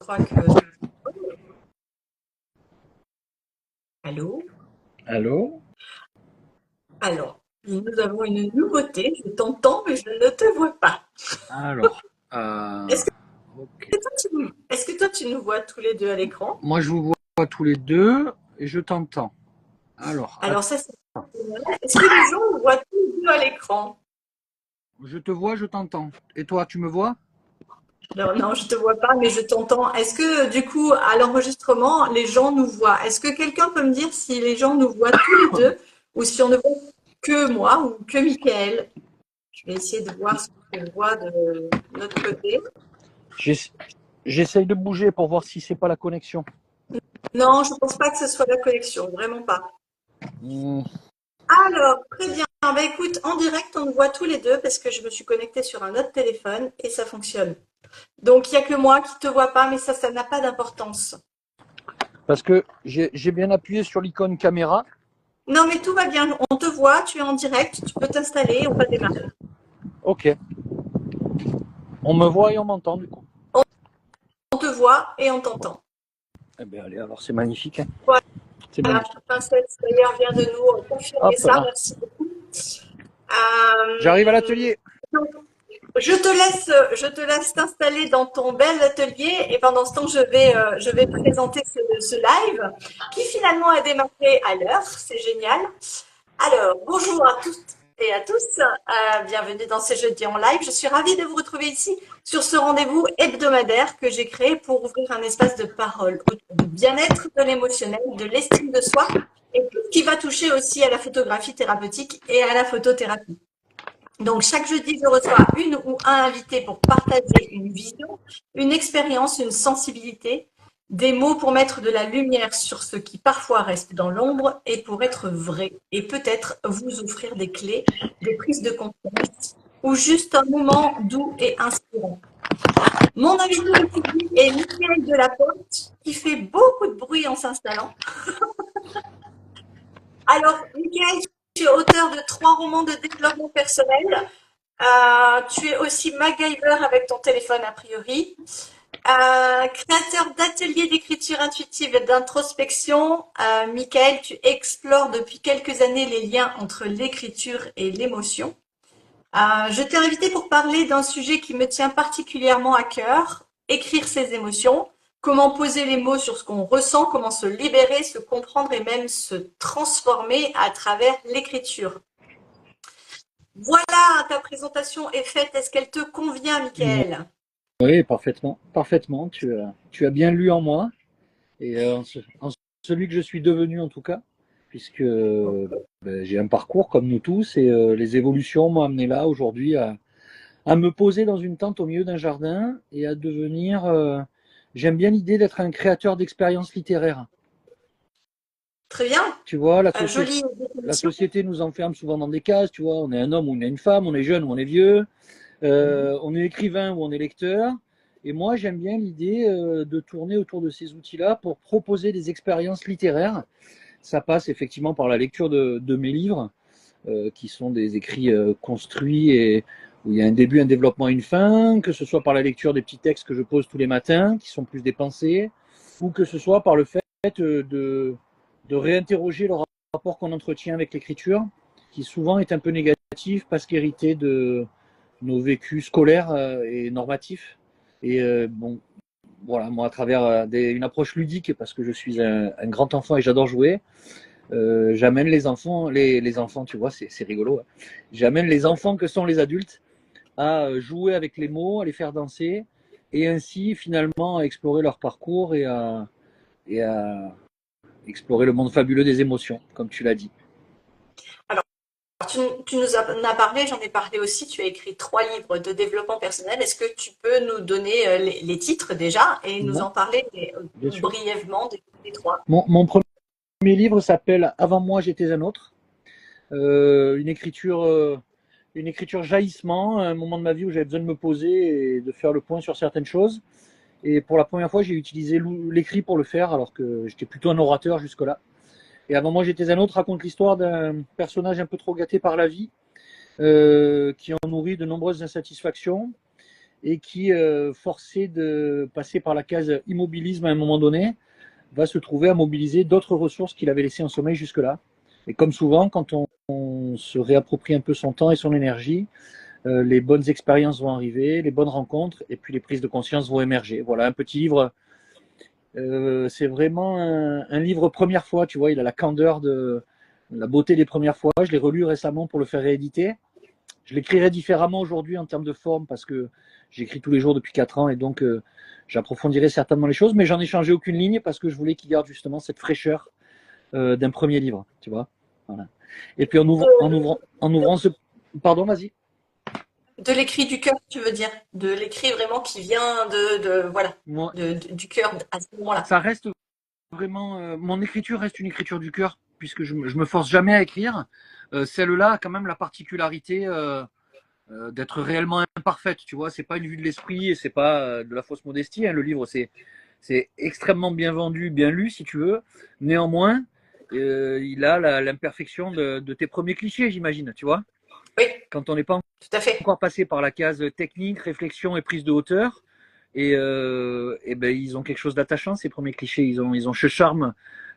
crois que... Allô? Allô? Alors, nous avons une nouveauté. Je t'entends, mais je ne te vois pas. Alors, Est-ce que ok. est-ce que toi, tu nous vois tous les deux à l'écran? Moi, je vous vois tous les deux et je t'entends. Alors, Alors ça, c'est génial. Est-ce que les gens nous voient tous les deux à l'écran? je te vois, je t'entends. Et toi, tu me vois? Non, non, je te vois pas, mais je t'entends. Est-ce que, du coup, à l'enregistrement, les gens nous voient? Est-ce que quelqu'un peut me dire si les gens nous voient tous les deux ou si on ne voit que moi ou que Michael? Je vais essayer de voir si on le voit de notre côté. J'ess- J'essaye de bouger pour voir si c'est pas la connexion. Non, je pense pas que ce soit la connexion, vraiment pas. Hmm, Alors, très bien. Bah écoute, en direct, on nous voit tous les deux parce que je me suis connectée sur un autre téléphone et ça fonctionne. Donc, il n'y a que moi qui te vois pas, mais ça n'a pas d'importance. Parce que j'ai bien appuyé sur l'icône caméra. Non, mais tout va bien. On te voit, tu es en direct, tu peux t'installer, on va démarrer. Ok. On me voit et on m'entend du coup. On te voit et on t'entend. Eh bien, allez, alors c'est magnifique, hein. C'est Voilà, magnifique. Princesse d'ailleurs vient de nous confirmer Hop ça, là. merci beaucoup. J'arrive à Euh, l'atelier. je te laisse t'installer dans ton bel atelier et pendant ce temps, je vais présenter ce live qui finalement a démarré à l'heure. C'est génial. Alors, bonjour à toutes et à tous. Bienvenue dans ce jeudi en live. Je suis ravie de vous retrouver ici sur ce rendez-vous hebdomadaire que j'ai créé pour ouvrir un espace de parole autour du bien-être, de l'émotionnel, de l'estime de soi et tout ce qui va toucher aussi à la photographie thérapeutique et à la photothérapie. Donc, chaque jeudi, je reçois une ou un invité pour partager une vision, une expérience, une sensibilité, des mots pour mettre de la lumière sur ce qui parfois reste dans l'ombre et pour être vrai et peut-être vous offrir des clés, des prises de conscience ou juste un moment doux et inspirant. Mon invité aujourd'hui est Michael Delaporte qui fait beaucoup de bruit en s'installant. Alors, Michael, tu es auteur de 3 romans de développement personnel. Tu es aussi MacGyver avec ton téléphone a priori. Créateur d'ateliers d'écriture intuitive et d'introspection. Michael, tu explores depuis quelques années les liens entre l'écriture et l'émotion. Je t'ai invité pour parler d'un sujet qui me tient particulièrement à cœur, écrire ses émotions, comment poser les mots sur ce qu'on ressent, comment se libérer, se comprendre et même se transformer à travers l'écriture. Voilà, ta présentation est faite. Est-ce qu'elle te convient, Michael? Oui, parfaitement. Parfaitement. Tu as bien lu en moi. Et en celui que je suis devenu en tout cas, puisque ben, j'ai un parcours comme nous tous et les évolutions m'ont amené là aujourd'hui à me poser dans une tente au milieu d'un jardin et à devenir, j'aime bien l'idée d'être un créateur d'expériences littéraires. Très bien. Tu vois, Jolie la définition. société nous enferme souvent dans des cases, tu vois, on est un homme ou on est une femme, on est jeune ou on est vieux, on est écrivain ou on est lecteur. Et moi, j'aime bien l'idée de tourner autour de ces outils-là pour proposer des expériences littéraires. Ça passe effectivement par la lecture de mes livres, qui sont des écrits construits et où il y a un début, un développement et une fin, que ce soit par la lecture des petits textes que je pose tous les matins, qui sont plus des pensées, ou que ce soit par le fait de réinterroger le rapport qu'on entretient avec l'écriture, qui souvent est un peu négatif parce qu'hérité de nos vécus scolaires et normatifs. Et bon, voilà, moi, à travers une approche ludique, parce que je suis un grand enfant et j'adore jouer, j'amène les enfants, tu vois, c'est rigolo. Hein. J'amène les enfants que sont les adultes à jouer avec les mots, à les faire danser, et ainsi finalement à explorer leur parcours et à explorer le monde fabuleux des émotions, comme tu l'as dit. Alors, tu nous en as parlé, j'en ai parlé aussi. Tu as écrit 3 livres de développement personnel. Est-ce que tu peux nous donner les titres déjà et nous Ouais, en parler bien sûr. brièvement des 3? Mon premier livre s'appelle Avant moi j'étais un autre. Euh, une écriture euh, une écriture jaillissement, un moment de ma vie où j'avais besoin de me poser et de faire le point sur certaines choses. Et pour la première fois, j'ai utilisé l'écrit pour le faire, alors que j'étais plutôt un orateur jusque-là. Et avant moi, j'étais un autre, raconte l'histoire d'un personnage un peu trop gâté par la vie, qui en nourrit de nombreuses insatisfactions, et qui, forcé de passer par la case immobilisme à un moment donné, va se trouver à mobiliser d'autres ressources qu'il avait laissées en sommeil jusque-là. Et comme souvent, quand on se réapproprie un peu son temps et son énergie, les bonnes expériences vont arriver, les bonnes rencontres, et puis les prises de conscience vont émerger. Voilà, un petit livre, c'est vraiment un livre première fois, tu vois, il a la candeur de la beauté des premières fois. Je l'ai relu récemment pour le faire rééditer. Je l'écrirai différemment aujourd'hui en termes de forme parce que j'écris tous les jours depuis 4 ans et donc j'approfondirai certainement les choses, mais j'en ai changé aucune ligne parce que je voulais qu'il garde justement cette fraîcheur d'un premier livre, tu vois. Voilà. Et puis en ouvrant ce... Pardon, vas-y. De l'écrit du cœur, tu veux dire? De l'écrit vraiment qui vient voilà, Moi, du cœur à ce moment-là. ça reste vraiment... mon écriture reste une écriture du cœur puisque je me force jamais à écrire. Celle-là a quand même la particularité d'être réellement imparfaite, tu vois. C'est pas une vue de l'esprit et c'est pas de la fausse modestie. Hein. Le livre, c'est extrêmement bien vendu, bien lu, si tu veux. Néanmoins, il a l'imperfection de tes premiers clichés, j'imagine, tu vois. Oui, Quand on n'est pas tout à fait. encore passé par la case technique, réflexion et prise de hauteur, et ben ils ont quelque chose d'attachant, ces premiers clichés. Ils ont ce charme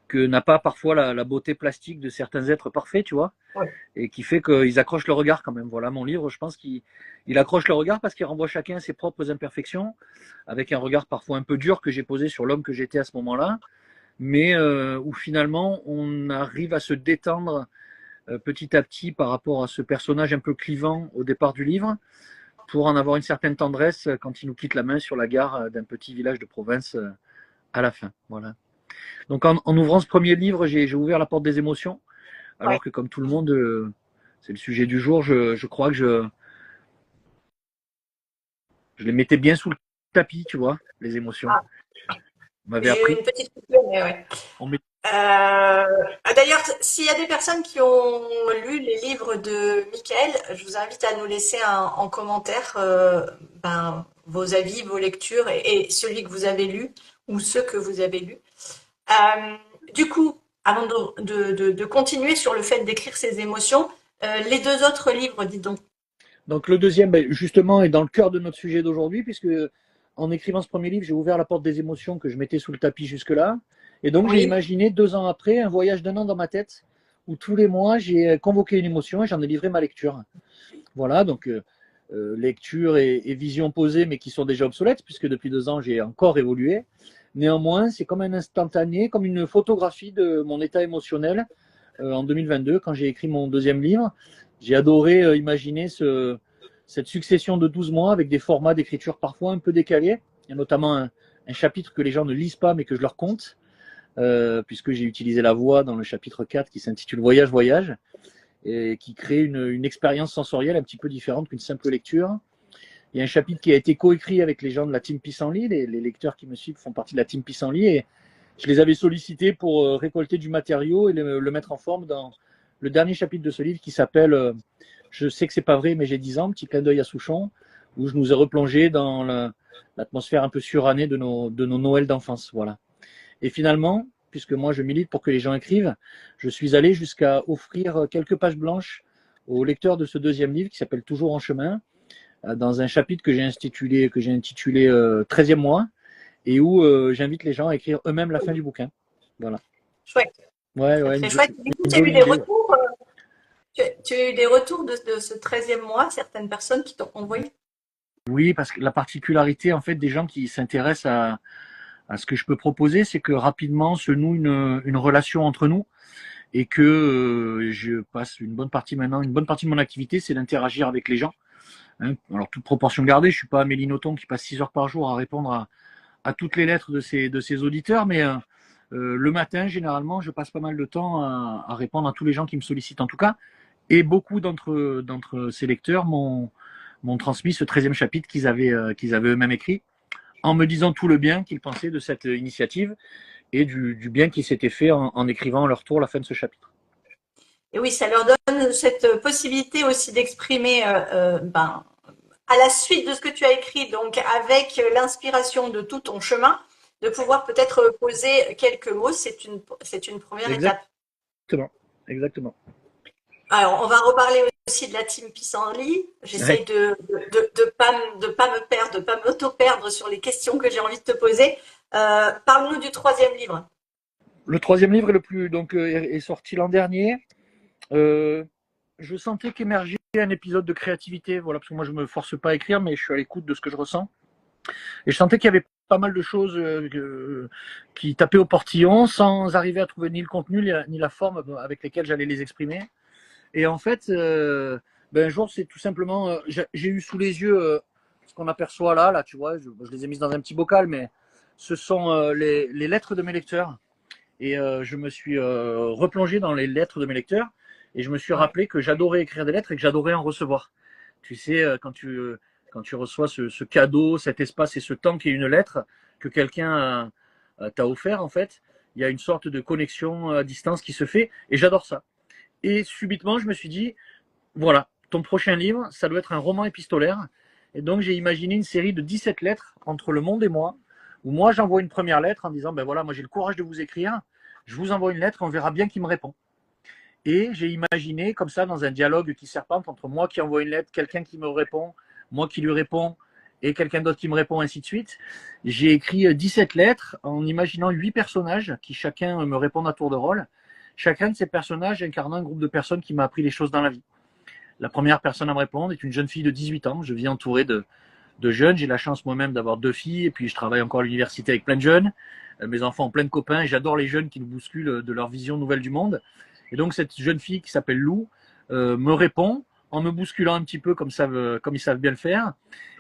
que n'a pas parfois la beauté plastique de certains êtres parfaits, tu vois, Oui. et qui fait qu'ils accrochent le regard quand même. Voilà, mon livre, je pense qu'il accroche le regard parce qu'il renvoie chacun à ses propres imperfections, avec un regard parfois un peu dur que j'ai posé sur l'homme que j'étais à ce moment-là, mais où finalement on arrive à se détendre petit à petit par rapport à ce personnage un peu clivant au départ du livre, pour en avoir une certaine tendresse quand il nous quitte la main sur la gare d'un petit village de province à la fin. Voilà. Donc en ouvrant ce premier livre, j'ai ouvert la porte des émotions, Ouais. alors que comme tout le monde, c'est le sujet du jour, je crois que je les mettais bien sous le tapis, tu vois, les émotions. Ah, On m'avait j'ai eu appris. une petite coupure, mais ouais. On met... D'ailleurs, s'il y a des personnes qui ont lu les livres de Michael, je vous invite à nous laisser en commentaire vos avis, vos lectures et celui que vous avez lu ou ceux que vous avez lus. Euh, du coup, avant de continuer sur le fait d'écrire ses émotions, les deux autres livres, dis donc. Donc le deuxième, ben, justement, est dans le cœur de notre sujet d'aujourd'hui, puisque en écrivant ce premier livre, j'ai ouvert la porte des émotions que je mettais sous le tapis jusque-là. Et donc j'ai Oui. imaginé 2 ans après un voyage d'1 an dans ma tête, où tous les mois j'ai convoqué une émotion et j'en ai livré ma lecture. Voilà, donc lecture et vision opposées, mais qui sont déjà obsolètes, puisque depuis 2 ans j'ai encore évolué. Néanmoins, c'est comme un instantané, comme une photographie de mon état émotionnel en 2022, quand j'ai écrit mon deuxième livre. J'ai adoré imaginer cette succession de 12 mois avec des formats d'écriture parfois un peu décalés. Il y a notamment un chapitre que les gens ne lisent pas, mais que je leur conte, puisque j'ai utilisé la voix dans le chapitre 4 qui s'intitule Voyage, Voyage, et qui crée une expérience sensorielle un petit peu différente qu'une simple lecture. Il y a un chapitre qui a été coécrit avec les gens de la team Pissenlit. Les lecteurs qui me suivent font partie de la team Pissenlit et je les avais sollicités pour récolter du matériau et le mettre en forme dans le dernier chapitre de ce livre qui s'appelle Je sais que c'est pas vrai, mais j'ai 10 ans, petit clin d'œil à Souchon, où je nous ai replongé dans l'atmosphère un peu surannée de nos Noëls d'enfance. Voilà. Et finalement, puisque moi je milite pour que les gens écrivent, je suis allé jusqu'à offrir quelques pages blanches aux lecteurs de ce deuxième livre qui s'appelle Toujours en chemin, dans un chapitre que j'ai intitulé 13e mois, et où j'invite les gens à écrire eux-mêmes la fin du bouquin. Voilà. Chouette, Ouais, très ouais, très chouette. Du coup, une tu as eu jolie des idée. Ouais. retours, tu as eu des retours de ce 13e mois, certaines personnes qui t'ont envoyé. Oui, parce que la particularité en fait des gens qui s'intéressent à ce que je peux proposer, c'est que rapidement se noue une relation entre nous et que je passe une bonne partie maintenant, une bonne partie de mon activité, c'est d'interagir avec les gens. Hein. Alors toute proportion gardée, je suis pas Amélie Nothomb qui passe 6 heures par jour à répondre à toutes les lettres de ses auditeurs, mais le matin, généralement, je passe pas mal de temps à répondre à tous les gens qui me sollicitent en tout cas. Et beaucoup d'entre ces lecteurs m'ont transmis ce 13e chapitre qu'ils avaient eux-mêmes écrit, en me disant tout le bien qu'ils pensaient de cette initiative et du bien qui s'était fait en écrivant à leur tour la fin de ce chapitre. Et oui, ça leur donne cette possibilité aussi d'exprimer, à la suite de ce que tu as écrit, donc avec l'inspiration de tout ton chemin, de pouvoir peut-être poser quelques mots. C'est une première étape. Exactement, exactement. Alors, on va reparler aussi de la team Pissenlit. J'essaye Ouais. de pas me perdre, de pas m'auto-perdre sur les questions que j'ai envie de te poser. Parle-nous du troisième livre. Le troisième livre est est sorti l'an dernier. Euh, je sentais qu'émergeait un épisode de créativité, voilà, parce que moi je me force pas à écrire, mais je suis à l'écoute de ce que je ressens. Et je sentais qu'il y avait pas mal de choses qui tapaient au portillon sans arriver à trouver ni le contenu ni la forme avec lesquelles j'allais les exprimer. Et en fait, un jour, c'est tout simplement, j'ai eu sous les yeux ce qu'on aperçoit là, tu vois, je les ai mises dans un petit bocal, mais ce sont les lettres de mes lecteurs. Et je me suis replongé dans les lettres de mes lecteurs et je me suis Ouais. rappelé que j'adorais écrire des lettres et que j'adorais en recevoir. Tu sais, quand tu reçois ce cadeau, cet espace et ce temps qui est une lettre que quelqu'un t'a offert, en fait, il y a une sorte de connexion à distance qui se fait et j'adore ça. Et subitement, je me suis dit, voilà, ton prochain livre, ça doit être un roman épistolaire. Et donc, j'ai imaginé une série de 17 lettres entre le monde et moi, où moi, j'envoie une première lettre en disant, ben voilà, moi, j'ai le courage de vous écrire, je vous envoie une lettre, on verra bien qui me répond. Et j'ai imaginé, comme ça, dans un dialogue qui serpente entre moi qui envoie une lettre, quelqu'un qui me répond, moi qui lui réponds, et quelqu'un d'autre qui me répond, ainsi de suite. J'ai écrit 17 lettres en imaginant 8 personnages qui chacun me répondent à tour de rôle. Chacun de ces personnages incarnant un groupe de personnes qui m'a appris les choses dans la vie. La première personne à me répondre est une jeune fille de 18 ans. Je vis entouré de jeunes. J'ai la chance moi-même d'avoir 2 filles et puis je travaille encore à l'université avec plein de jeunes. Mes enfants ont plein de copains et j'adore les jeunes qui nous bousculent de leur vision nouvelle du monde. Et donc cette jeune fille qui s'appelle Lou me répond en me bousculant un petit peu comme ils savent bien le faire.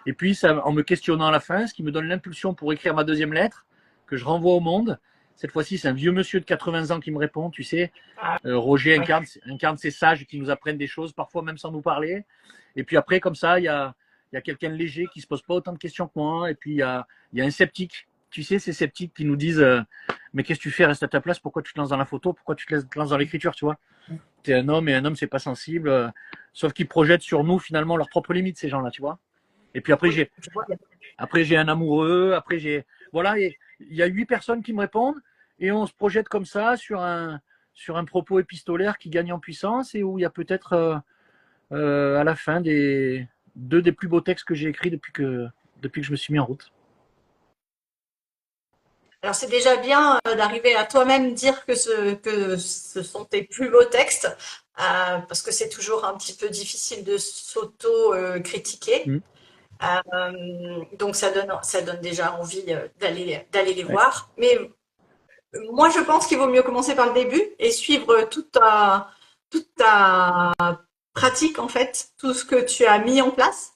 Et puis en me questionnant à la fin, ce qui me donne l'impulsion pour écrire ma deuxième lettre que je renvoie au monde. Cette fois-ci, c'est un vieux monsieur de 80 ans qui me répond, tu sais. Ah, Roger ouais. incarne ces sages qui nous apprennent des choses, parfois même sans nous parler. Et puis après, comme ça, il y a quelqu'un de léger qui se pose pas autant de questions que moi. Et puis il y a un sceptique. Tu sais, ces sceptiques qui nous disent mais qu'est-ce que tu fais, reste à ta place, pourquoi tu te lances dans la photo, pourquoi tu te lances dans l'écriture, tu vois. Tu es un homme et un homme, c'est pas sensible. Sauf qu'ils projettent sur nous finalement leurs propres limites, ces gens-là, tu vois. Et puis Oui, je vois bien. après j'ai un amoureux, après j'ai. Voilà, il y a 8 personnes qui me répondent et on se projette comme ça sur un propos épistolaire qui gagne en puissance et où il y a peut-être à la fin deux des plus beaux textes que j'ai écrits depuis que je me suis mis en route. Alors c'est déjà bien d'arriver à toi-même dire que ce sont tes plus beaux textes, parce que c'est toujours un petit peu difficile de s'auto-critiquer. Mmh. Donc ça donne déjà envie d'aller les Ouais. voir. Mais moi je pense qu'il vaut mieux commencer par le début et suivre toute ta pratique en fait, tout ce que tu as mis en place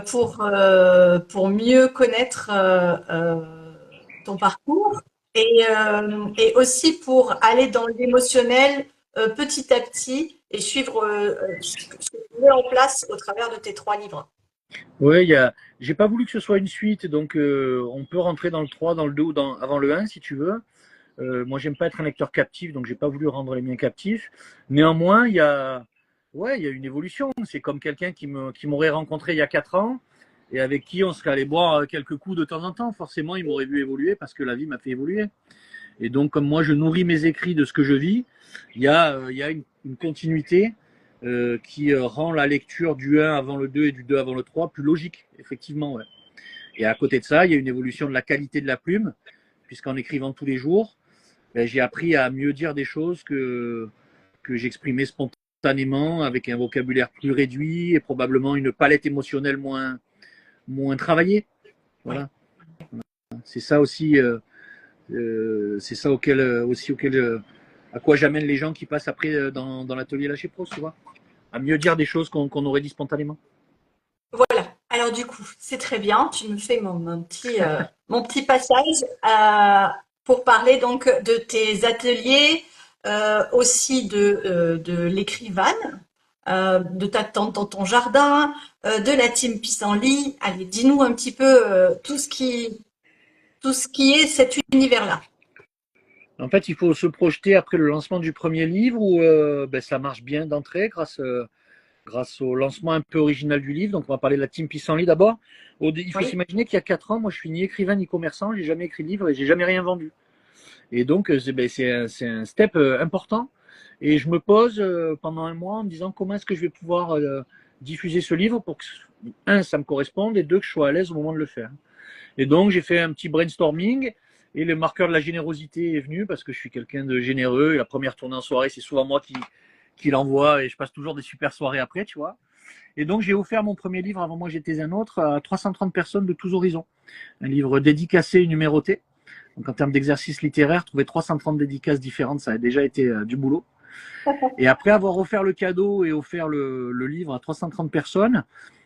pour mieux connaître ton parcours et aussi pour aller dans l'émotionnel petit à petit et suivre ce que tu mets en place au travers de tes 3 livres. Ouais, j'ai pas voulu que ce soit une suite, donc on peut rentrer dans le 3, dans le 2 ou avant le 1 si tu veux. Moi, j'aime pas être un lecteur captif, donc j'ai pas voulu rendre les miens captifs. Néanmoins, ouais, il y a une évolution. C'est comme quelqu'un qui m'aurait rencontré il y a 4 ans et avec qui on serait allé boire quelques coups de temps en temps. Forcément, il m'aurait vu évoluer parce que la vie m'a fait évoluer. Et donc, comme moi, je nourris mes écrits de ce que je vis, il y a une continuité qui rend la lecture du 1 avant le 2 et du 2 avant le 3 plus logique, effectivement. Ouais. Et à côté de ça, il y a une évolution de la qualité de la plume, puisqu'en écrivant tous les jours, j'ai appris à mieux dire des choses que j'exprimais spontanément, avec un vocabulaire plus réduit et probablement une palette émotionnelle moins travaillée. Ouais. Voilà. C'est ça aussi, c'est ça à quoi j'amène les gens qui passent après dans l'atelier Lâcher Pros, tu vois. À mieux dire des choses qu'on aurait dit spontanément. Voilà. Alors du coup, c'est très bien. Tu me fais mon petit passage pour parler donc de tes ateliers, aussi de l'écrivane, de ta tente dans ton jardin, de la team Pissenlit. Allez, dis-nous un petit peu tout ce qui est cet univers-là. En fait, il faut se projeter après le lancement du premier livre où ça marche bien d'entrée grâce au lancement un peu original du livre. Donc, on va parler de la team Pissenlit d'abord. Il faut Oui, s'imaginer qu'il y a 4 ans, moi, je suis ni écrivain ni commerçant, j'ai jamais écrit de livre et j'ai jamais rien vendu. Et donc, c'est un step important Et je me pose pendant un mois en me disant comment est-ce que je vais pouvoir diffuser ce livre pour que, un, ça me corresponde, et deux, que je sois à l'aise au moment de le faire. Et donc, j'ai fait un petit brainstorming, et le marqueur de la générosité est venu parce que je suis quelqu'un de généreux, et la première tournée en soirée, c'est souvent moi qui l'envoie, et je passe toujours des super soirées après, tu vois. Et donc, j'ai offert mon premier livre, Avant moi j'étais un autre, à 330 personnes de tous horizons. Un livre dédicacé et numéroté. Donc, en termes d'exercice littéraire, trouver 330 dédicaces différentes, ça a déjà été du boulot. Et après avoir offert le cadeau et offert le livre à 330 personnes,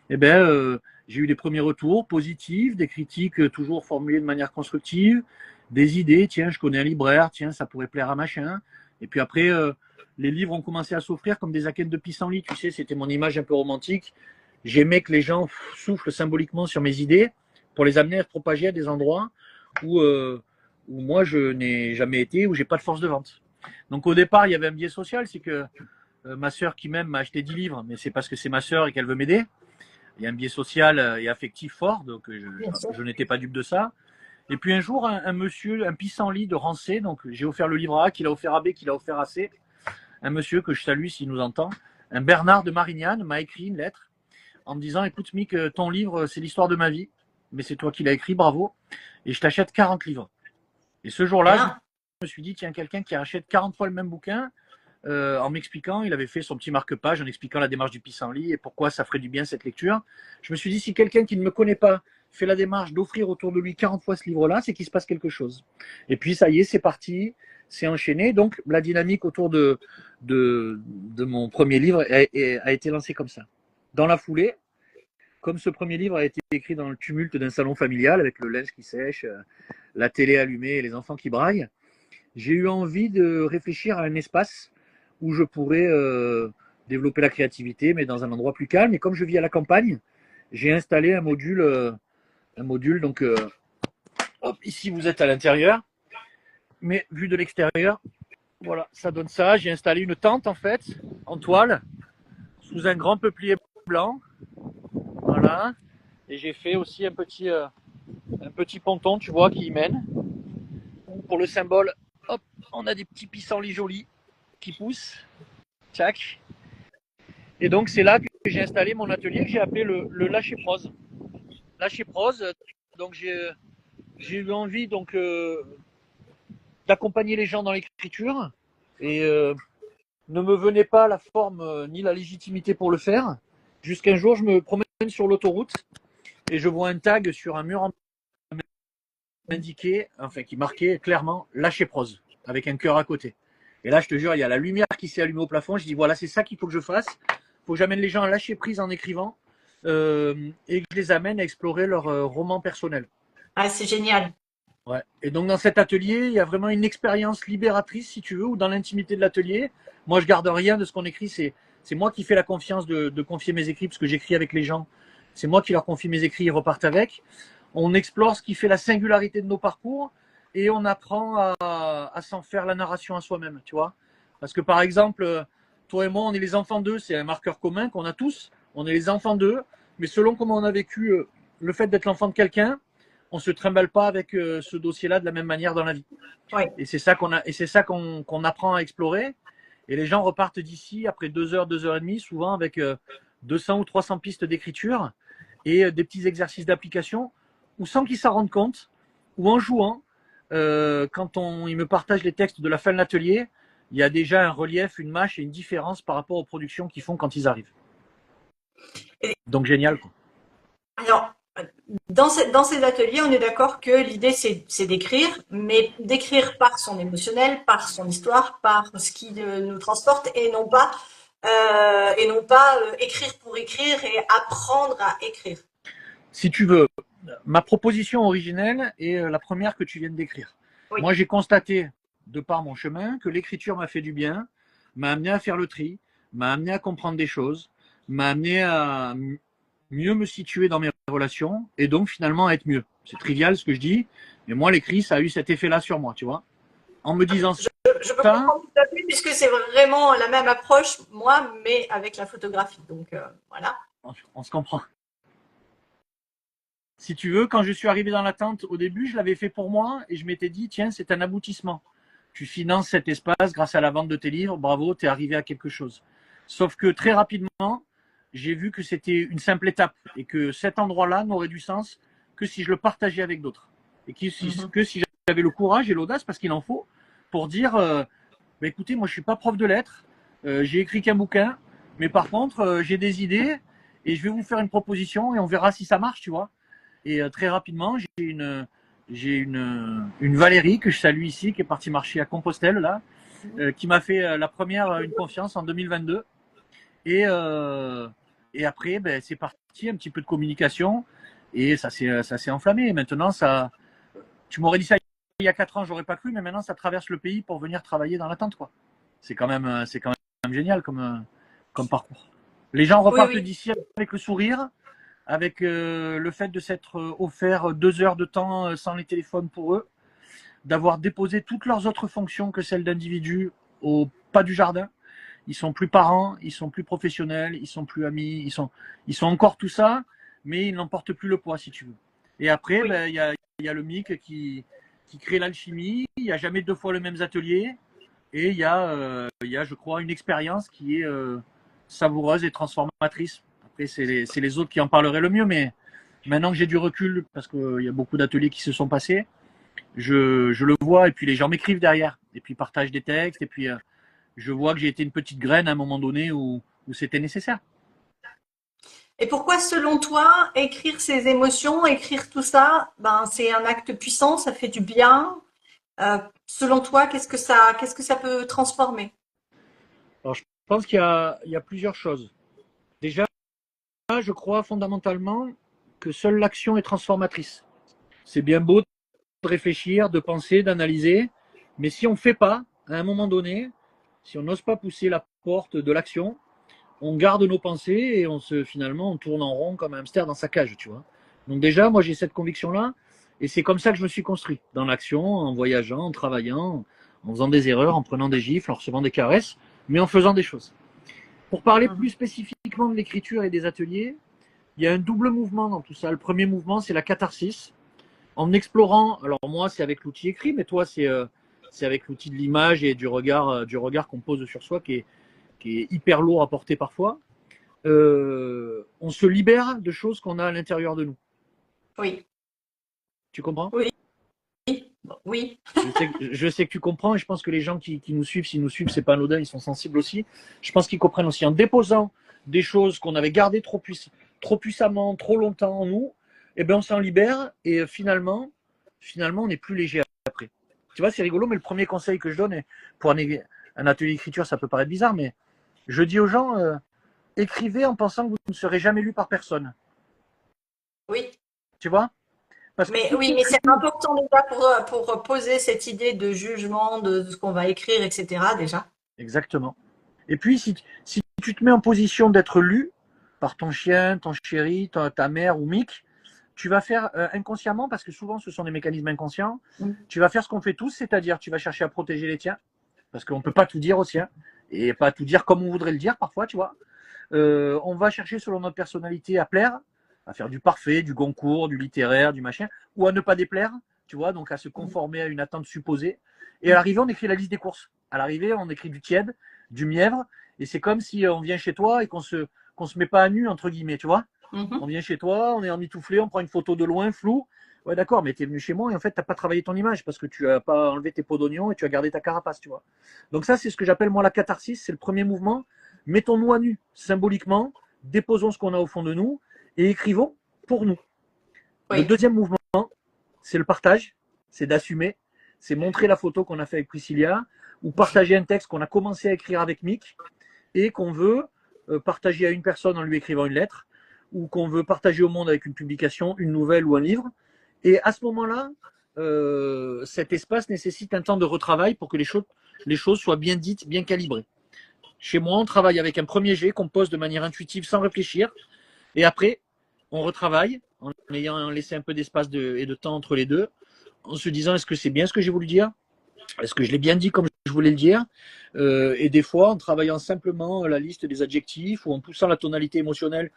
eh ben, j'ai eu des premiers retours positifs, des critiques toujours formulées de manière constructive, des idées, tiens, je connais un libraire, tiens, ça pourrait plaire à machin. Et puis après, les livres ont commencé à s'offrir comme des aquettes de pissenlit, tu sais, c'était mon image un peu romantique. J'aimais que les gens soufflent symboliquement sur mes idées pour les amener à se propager à des endroits où, où moi je n'ai jamais été, où j'ai pas de force de vente. Donc au départ, il y avait un biais social, c'est que ma sœur qui m'aime m'a acheté 10 livres, mais c'est parce que c'est ma sœur et qu'elle veut m'aider. Il y a un biais social et affectif fort, donc je n'étais pas dupe de ça. Et puis un jour, un monsieur, un pissenlit de Rancé, donc j'ai offert le livre à A, qu'il a offert à B, qu'il a offert à C, un monsieur que je salue s'il nous entend, un Bernard de Marignane m'a écrit une lettre en me disant, écoute Mick, ton livre, c'est l'histoire de ma vie, mais c'est toi qui l'as écrit, bravo, et je t'achète 40 livres. Et ce jour-là, je me suis dit, tiens, quelqu'un qui achète 40 fois le même bouquin, en m'expliquant, il avait fait son petit marque-page en expliquant la démarche du pissenlit et pourquoi ça ferait du bien cette lecture. Je me suis dit, si quelqu'un qui ne me connaît pas fait la démarche d'offrir autour de lui 40 fois ce livre-là, c'est qu'il se passe quelque chose. Et puis ça y est, c'est parti, c'est enchaîné. Donc la dynamique autour de mon premier livre a été lancée comme ça. Dans la foulée, comme ce premier livre a été écrit dans le tumulte d'un salon familial avec le linge qui sèche, la télé allumée et les enfants qui braillent, j'ai eu envie de réfléchir à un espace où je pourrais développer la créativité, mais dans un endroit plus calme. Et comme je vis à la campagne, j'ai installé un module. Donc, hop, ici vous êtes à l'intérieur, mais vu de l'extérieur, voilà, ça donne ça. J'ai installé une tente en fait, en toile, sous un grand peuplier blanc, voilà. Et j'ai fait aussi un petit ponton, tu vois, qui y mène. Pour le symbole, hop, on a des petits pissenlits jolis qui poussent. Tchac. Et donc c'est là que j'ai installé mon atelier que j'ai appelé le lâcher prose. Lâcher prose, donc j'ai eu envie donc d'accompagner les gens dans l'écriture et ne me venait pas la forme ni la légitimité pour le faire. Jusqu'un jour, je me promène sur l'autoroute et je vois un tag sur un mur indiqué, enfin qui marquait clairement lâcher prose avec un cœur à côté. Et là, je te jure, il y a la lumière qui s'est allumée au plafond. Je dis voilà, c'est ça qu'il faut que je fasse. Il faut que j'amène les gens à lâcher prise en écrivant et que je les amène à explorer leur roman personnel. Ah, c'est génial. Ouais. Et donc dans cet atelier, il y a vraiment une expérience libératrice, si tu veux, où dans l'intimité de l'atelier, moi je garde rien de ce qu'on écrit. C'est moi qui fais la confiance de confier mes écrits, parce que j'écris avec les gens. C'est moi qui leur confie mes écrits, ils repartent avec. On explore ce qui fait la singularité de nos parcours et on apprend à s'en faire la narration à soi-même, tu vois. Parce que par exemple, toi et moi, on est les enfants d'eux, c'est un marqueur commun qu'on a tous. On est les enfants d'eux, mais selon comment on a vécu le fait d'être l'enfant de quelqu'un, on se trimballe pas avec ce dossier-là de la même manière dans la vie. Oui. Et c'est ça qu'on apprend à explorer. Et les gens repartent d'ici après 2 heures, 2 heures et demie, souvent avec 200 ou 300 pistes d'écriture et des petits exercices d'application, ou sans qu'ils s'en rendent compte, ou en jouant, quand ils me partagent les textes de la fin de l'atelier, il y a déjà un relief, une mâche et une différence par rapport aux productions qu'ils font quand ils arrivent. Donc génial, quoi. Alors, dans ces ateliers, on est d'accord que l'idée, c'est d'écrire, mais d'écrire par son émotionnel, par son histoire, par ce qui nous transporte, et non pas écrire pour écrire et apprendre à écrire. Si tu veux, ma proposition originelle est la première que tu viens de décrire. Oui. Moi, j'ai constaté, de par mon chemin, que l'écriture m'a fait du bien, m'a amené à faire le tri, m'a amené à comprendre des choses, m'a amené à mieux me situer dans mes relations et donc finalement à être mieux. C'est trivial ce que je dis, mais moi, l'écrit, ça a eu cet effet-là sur moi, tu vois. En me disant je peux comprendre tout à fait, puisque c'est vraiment la même approche, moi, mais avec la photographie. Donc, voilà. On se comprend. Si tu veux, quand je suis arrivé dans la tente, au début, je l'avais fait pour moi et je m'étais dit, tiens, c'est un aboutissement. tu finances cet espace grâce à la vente de tes livres, bravo, tu es arrivé à quelque chose. Sauf que très rapidement, j'ai vu que c'était une simple étape et que cet endroit-là n'aurait du sens que si je le partageais avec d'autres. Et que si j'avais le courage et l'audace, parce qu'il en faut, pour dire, bah, écoutez, moi je suis pas prof de lettres, j'ai écrit qu'un bouquin, mais par contre, j'ai des idées et je vais vous faire une proposition et on verra si ça marche, tu vois. Et très rapidement, j'ai une Valérie que je salue ici, qui est partie marcher à Compostelle, là, qui m'a fait la première une confiance en 2022. Et, et après, ben, c'est parti, un petit peu de communication, et ça s'est enflammé. Maintenant, ça, tu m'aurais dit ça il y a 4 ans, j'aurais pas cru, mais maintenant, ça traverse le pays pour venir travailler dans la tente, quoi. C'est quand même génial comme parcours. Les gens Oui, repartent oui. d'ici avec le sourire, avec le fait de s'être offert 2 heures de temps sans les téléphones pour eux, d'avoir déposé toutes leurs autres fonctions que celles d'individus au pas du jardin. Ils sont plus parents, ils sont plus professionnels, ils sont plus amis, ils sont encore tout ça, mais ils n'emportent plus le poids, si tu veux. Et après, Oui. ben, y a le MIC qui crée l'alchimie, il n'y a jamais 2 fois les mêmes ateliers, et il y a, je crois, une expérience qui est savoureuse et transformatrice. Après, c'est les autres qui en parleraient le mieux, mais maintenant que j'ai du recul, parce qu'il y a beaucoup d'ateliers qui se sont passés, je le vois, et puis les gens m'écrivent derrière, et puis partagent des textes, et puis je vois que j'ai été une petite graine à un moment donné où c'était nécessaire. Et pourquoi, selon toi, écrire ses émotions, écrire tout ça, ben, c'est un acte puissant, ça fait du bien. Selon toi, qu'est-ce que ça peut transformer? Alors, je pense il y a plusieurs choses. Déjà, je crois fondamentalement que seule l'action est transformatrice. C'est bien beau de réfléchir, de penser, d'analyser, mais si on ne fait pas, à un moment donné, si on n'ose pas pousser la porte de l'action, on garde nos pensées et finalement on tourne en rond comme un hamster dans sa cage, tu vois. Donc déjà, moi j'ai cette conviction-là, et c'est comme ça que je me suis construit, dans l'action, en voyageant, en travaillant, en faisant des erreurs, en prenant des gifles, en recevant des caresses, mais en faisant des choses. Pour parler plus spécifiquement de l'écriture et des ateliers, il y a un double mouvement dans tout ça. Le premier mouvement, c'est la catharsis. En explorant, alors moi c'est avec l'outil écrit, mais toi c'est avec l'outil de l'image et du regard qu'on pose sur soi qui est hyper lourd à porter parfois. On se libère de choses qu'on a à l'intérieur de nous. Oui, Tu comprends? oui, oui, Je sais que tu comprends, et je pense que les gens qui nous suivent, s'ils nous suivent, c'est pas anodin, ils sont sensibles aussi. Je pense qu'ils comprennent aussi. En déposant des choses qu'on avait gardées trop puissamment, trop longtemps en nous, eh ben on s'en libère, et finalement, on est plus léger après. Tu vois, c'est rigolo, mais le premier conseil que je donne, pour un atelier d'écriture, ça peut paraître bizarre, mais je dis aux gens, écrivez en pensant que vous ne serez jamais lu par personne. oui. Tu vois? Parce que Mais toute oui, mais c'est écriture, important déjà pour poser cette idée de jugement de ce qu'on va écrire, etc. déjà. exactement. Et puis, si tu te mets en position d'être lu par ton chien, ton chéri, ta mère ou Mick, tu vas faire inconsciemment, parce que souvent ce sont des mécanismes inconscients, tu vas faire ce qu'on fait tous, c'est-à-dire tu vas chercher à protéger les tiens, parce qu'on ne peut pas tout dire aux siens, et pas tout dire comme on voudrait le dire parfois, tu vois. On va chercher selon notre personnalité à plaire, à faire du parfait, du Goncourt, du littéraire, du machin, ou à ne pas déplaire, tu vois, donc à se conformer à une attente supposée. Et à l'arrivée, on écrit la liste des courses. À l'arrivée, on écrit du tiède, du mièvre, et c'est comme si on vient chez toi et qu'on se met pas à nu, entre guillemets, tu vois. On Mhm. vient chez toi, on est emmitouflé, on prend une photo de loin, floue. Ouais, d'accord, mais tu es venu chez moi et en fait, tu n'as pas travaillé ton image parce que tu n'as pas enlevé tes peaux d'oignon et tu as gardé ta carapace, tu vois. Donc ça, c'est ce que j'appelle moi la catharsis, c'est le premier mouvement. Mettons-nous à nu, symboliquement, déposons ce qu'on a au fond de nous et écrivons pour nous. Le Oui, deuxième mouvement, c'est le partage, c'est d'assumer, c'est montrer la photo qu'on a fait avec Priscilla ou partager un texte qu'on a commencé à écrire avec Mick et qu'on veut partager à une personne en lui écrivant une lettre ou qu'on veut partager au monde avec une publication, une nouvelle ou un livre. Et à ce moment-là, cet espace nécessite un temps de retravail pour que les choses soient bien dites, bien calibrées. Chez moi, on travaille avec un premier jet qu'on pose de manière intuitive sans réfléchir. Et après, on retravaille en ayant laissé un peu d'espace et de temps entre les deux, en se disant est-ce que c'est bien ce que j'ai voulu dire? Est-ce que je l'ai bien dit comme je voulais le dire? Et des fois, en travaillant simplement la liste des adjectifs ou en poussant la tonalité émotionnelle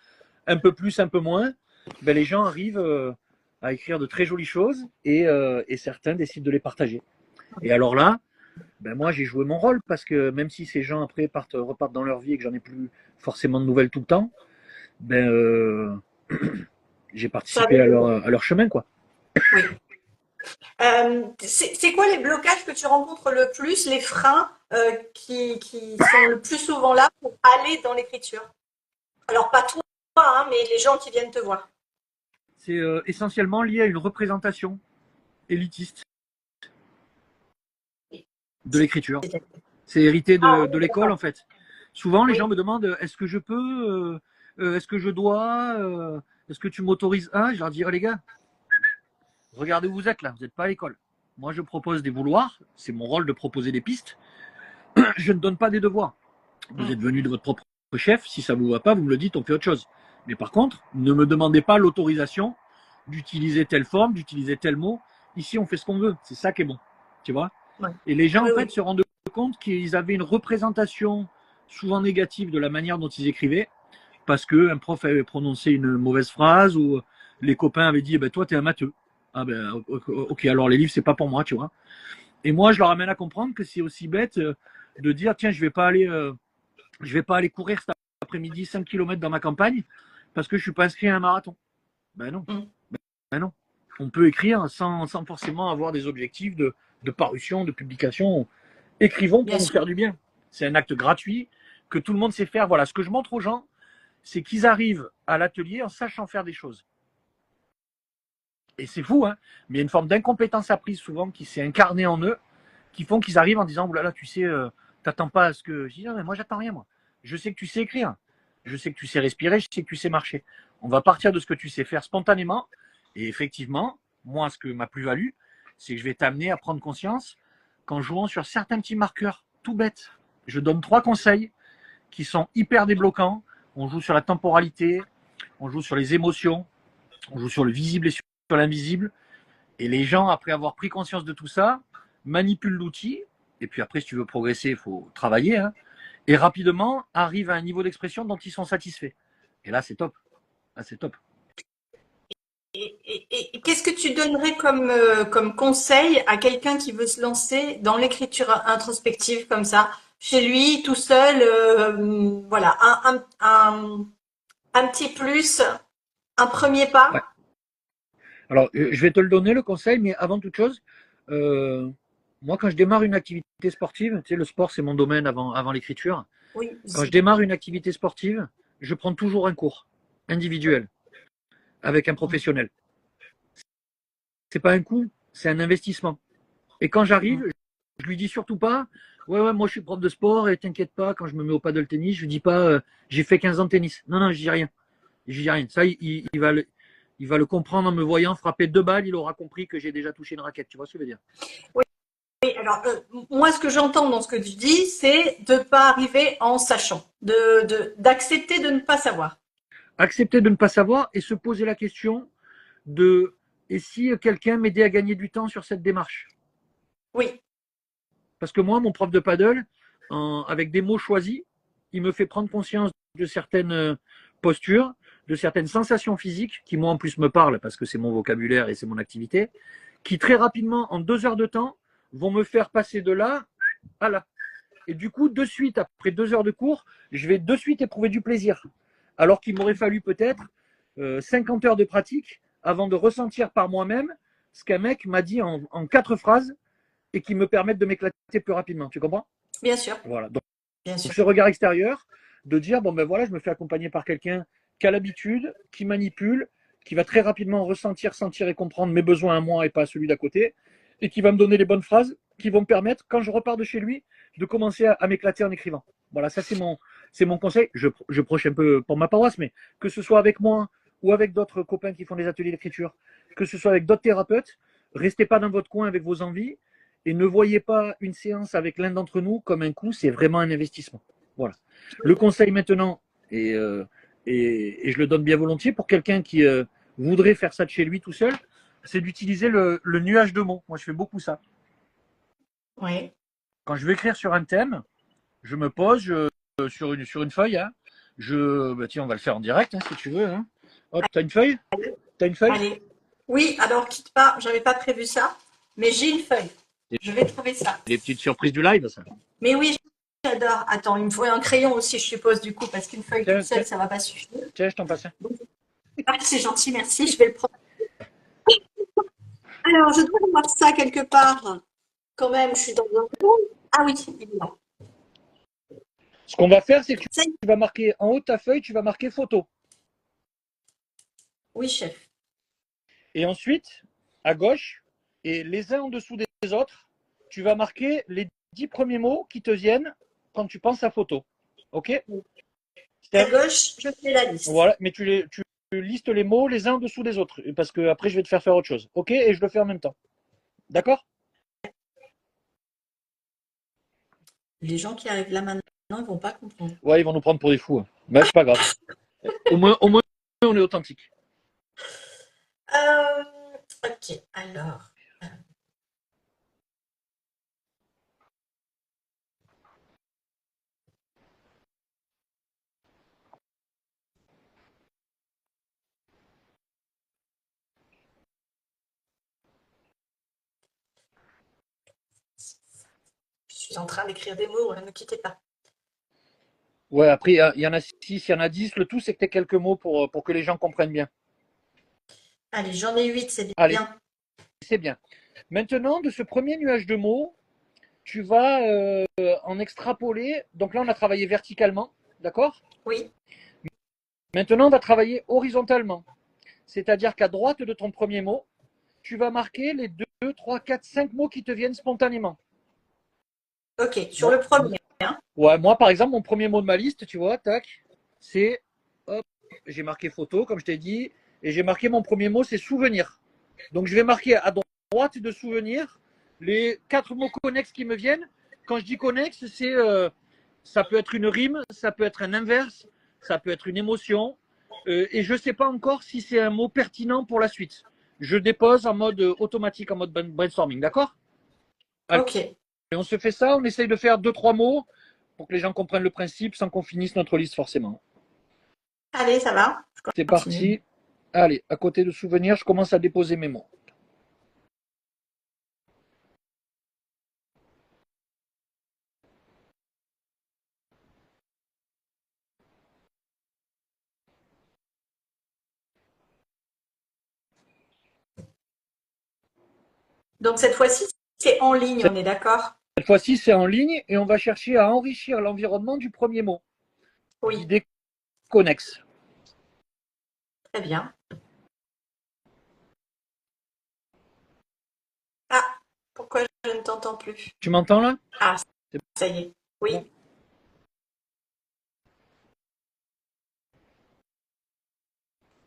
un peu plus, un peu moins, ben, les gens arrivent à écrire de très jolies choses et certains décident de les partager. Et alors là, Ben moi, j'ai joué mon rôle parce que même si ces gens après repartent dans leur vie et que j'en ai plus forcément de nouvelles tout le temps, ben j'ai Ça participé avait- à leur chemin, quoi. Oui. C'est quoi les blocages que tu rencontres le plus, les freins qui sont le plus souvent là pour aller dans l'écriture? Alors pas toi, hein, mais les gens qui viennent te voir. C'est essentiellement lié à une représentation élitiste de l'écriture. C'est hérité Ah de oui, l'école, en d'accord. fait. Souvent, les gens Oui, me demandent est-ce que je peux, est-ce que je dois, est-ce que tu m'autorises un. Je leur dis oh, les gars, regardez où vous êtes là, vous n'êtes pas à l'école. Moi, je propose des vouloirs, c'est mon rôle de proposer des pistes. Je ne donne pas des devoirs. Vous mm, êtes venu de votre propre chef, si ça ne vous va pas, vous me le dites, on fait autre chose. Mais par contre, ne me demandez pas l'autorisation d'utiliser telle forme, d'utiliser tel mot. Ici, on fait ce qu'on veut. C'est ça qui est bon. Tu vois? ouais. Et les gens, Oui, en oui, fait, se rendent compte qu'ils avaient une représentation souvent négative de la manière dont ils écrivaient, parce qu'un prof avait prononcé une mauvaise phrase ou les copains avaient dit eh ben, toi, t'es un matheux. Ah ben, ok, alors les livres, c'est pas pour moi, tu vois. Et moi, je leur amène à comprendre que c'est aussi bête de dire tiens, je vais pas aller courir cet après-midi 5 km dans ma campagne parce que je suis pas inscrit à un marathon. Ben non, mm, ben non. On peut écrire sans forcément avoir des objectifs de parution, de publication. Écrivons pour bien nous sûr. faire du bien. C'est un acte gratuit que tout le monde sait faire. Voilà, ce que je montre aux gens, c'est qu'ils arrivent à l'atelier en sachant faire des choses. Et c'est fou, hein, mais il y a une forme d'incompétence apprise souvent qui s'est incarnée en eux, qui font qu'ils arrivent en disant oh là là, tu sais, t'attends pas à ce que. Je dis non, mais moi j'attends rien, moi. Je sais que tu sais écrire, je sais que tu sais respirer, je sais que tu sais marcher. On va partir de ce que tu sais faire spontanément. Et effectivement, moi, ce que ma plus-value, c'est que je vais t'amener à prendre conscience qu'en jouant sur certains petits marqueurs tout bêtes, je donne 3 conseils qui sont hyper débloquants. On joue sur la temporalité, on joue sur les émotions, on joue sur le visible et sur l'invisible. Et les gens, après avoir pris conscience de tout ça, manipulent l'outil. Et puis après, si tu veux progresser, il faut travailler. Hein, et rapidement, arrivent à un niveau d'expression dont ils sont satisfaits. Et là, c'est top. Là, c'est top. Et qu'est-ce que tu donnerais comme conseil à quelqu'un qui veut se lancer dans l'écriture introspective comme ça, chez lui, tout seul, voilà, un petit plus, un premier Ouais. pas? Alors, je vais te le donner, le conseil, mais avant toute chose, euh, moi, quand je démarre une activité sportive, tu sais, le sport, c'est mon domaine avant l'écriture. Oui, Quand je démarre une activité sportive, je prends toujours un cours individuel avec un professionnel. C'est pas un coût, c'est un investissement. Et quand j'arrive, je lui dis surtout pas, ouais, moi je suis prof de sport et t'inquiète pas, quand je me mets au paddle tennis, je lui dis pas, j'ai fait 15 ans de tennis. Non, non, je dis rien. Je dis rien. Ça, il va le comprendre en me voyant frapper 2 balles, il aura compris que j'ai déjà touché une raquette. Tu vois ce que je veux dire? oui, oui. Alors, moi, ce que j'entends dans ce que tu dis, c'est de ne pas arriver en sachant, d'accepter de ne pas savoir. Accepter de ne pas savoir et se poser la question de et si quelqu'un m'aidait à gagner du temps sur cette démarche. Oui, Parce que moi, mon prof de paddle, avec des mots choisis, il me fait prendre conscience de certaines postures, de certaines sensations physiques qui, moi, en plus, me parlent parce que c'est mon vocabulaire et c'est mon activité, qui très rapidement, en 2 heures de temps, vont me faire passer de là à là. Et du coup, de suite, après 2 heures de cours, je vais de suite éprouver du plaisir. Alors qu'il m'aurait fallu peut-être 50 heures de pratique avant de ressentir par moi-même ce qu'un mec m'a dit en 4 phrases et qui me permettent de m'éclater plus rapidement. Tu comprends? bien sûr, Voilà. bien Donc sûr. ce regard extérieur, de dire bon ben voilà, je me fais accompagner par quelqu'un qui a l'habitude, qui manipule, qui va très rapidement ressentir, sentir et comprendre mes besoins à moi et pas à celui d'à côté, et qui va me donner les bonnes phrases qui vont me permettre, quand je repars de chez lui, de commencer à m'éclater en écrivant. Voilà, ça c'est mon conseil. Je prêche un peu pour ma paroisse, mais que ce soit avec moi ou avec d'autres copains qui font des ateliers d'écriture, que ce soit avec d'autres thérapeutes, restez pas dans votre coin avec vos envies et ne voyez pas une séance avec l'un d'entre nous comme un coût, c'est vraiment un investissement. Voilà. Le conseil maintenant, et je le donne bien volontiers pour quelqu'un qui voudrait faire ça de chez lui tout seul, c'est d'utiliser le nuage de mots. Moi, je fais beaucoup ça. Oui. Quand je vais écrire sur un thème, je me pose sur une feuille. Hein, bah, tiens, on va le faire en direct hein, si tu veux. Hein. Hop, t'as une feuille? T'as une feuille? Allez. Oui, alors quitte pas, j'avais pas prévu ça, mais j'ai une feuille. Je vais trouver ça. Les petites surprises du live, ça. Mais oui, j'adore. Attends, il me faut un crayon aussi, je suppose, du coup, parce qu'une feuille toute seule, ça va pas suffire. Tiens, je t'en passe un. Ah, c'est gentil, merci, je vais le prendre. Alors, je dois avoir ça quelque part. Quand même, je suis dans un monde. Ah oui, évidemment. Ce qu'on va faire, c'est que Ça y est. tu vas marquer en haut de ta feuille, tu vas marquer photo. Oui, chef. Et ensuite, à gauche, et les uns en dessous des autres, tu vas marquer les 10 premiers mots qui te viennent quand tu penses à photo. Ok? À gauche, je fais la liste. Voilà, mais tu listes les mots les uns en dessous des autres, parce que après je vais te faire autre chose. Ok? Et je le fais en même temps. D'accord? Les gens qui arrivent là maintenant, ils vont pas comprendre. Ouais, ils vont nous prendre pour des fous. Mais c'est pas grave. Au moins, on est authentique. Ok, alors. Je suis en train d'écrire des mots, ne quittez pas. Ouais, après, il y en a 6, il y en a 10. Le tout, c'est que tu aies quelques mots pour que les gens comprennent bien. Allez, j'en ai 8, c'est Allez, bien. c'est bien. Maintenant, de ce premier nuage de mots, tu vas en extrapoler. Donc là, on a travaillé verticalement, d'accord? Oui, Maintenant, on va travailler horizontalement. C'est-à-dire qu'à droite de ton premier mot, tu vas marquer les 2, 3, 4, 5 mots qui te viennent spontanément. ok, sur le premier. Ouais, moi, par exemple, mon premier mot de ma liste, tu vois, tac, c'est, hop, j'ai marqué photo, comme je t'ai dit, et j'ai marqué mon premier mot, c'est souvenir. Donc, je vais marquer à droite de souvenir les 4 mots connexes qui me viennent. Quand je dis connexe, c'est, ça peut être une rime, ça peut être un inverse, ça peut être une émotion, et je ne sais pas encore si c'est un mot pertinent pour la suite. Je dépose en mode automatique, en mode brainstorming, d'accord? Allez, Ok, on se fait ça, on essaye de faire 2, 3 mots pour que les gens comprennent le principe sans qu'on finisse notre liste forcément. allez, ça va. Je C'est continue. parti. Allez, à côté de souvenirs, je commence à déposer mes mots. Donc cette fois-ci, c'est en ligne, on est d'accord? Cette fois-ci, c'est en ligne et on va chercher à enrichir l'environnement du premier mot. Oui, D'idées connexes. très bien. Ah, pourquoi je ne t'entends plus? Tu m'entends là? Ah, ça y est. Bon. Oui.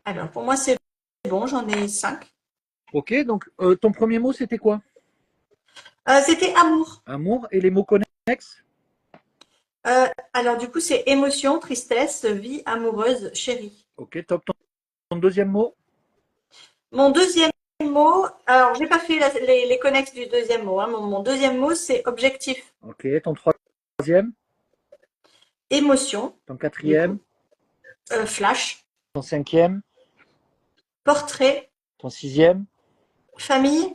Alors, pour moi, c'est bon, j'en ai 5. Ok, donc ton premier mot, c'était quoi? C'était amour. Amour et les mots connexes? Alors, du coup, c'est émotion, tristesse, vie amoureuse, chérie. Ok, top. Ton deuxième mot? Mon deuxième mot, alors, j'ai pas fait les connexes du deuxième mot. Hein. Mon deuxième mot, c'est objectif. Ok, ton troisième? Émotion, Ton du coup. quatrième? Flash, Ton cinquième? portrait, Ton sixième? famille,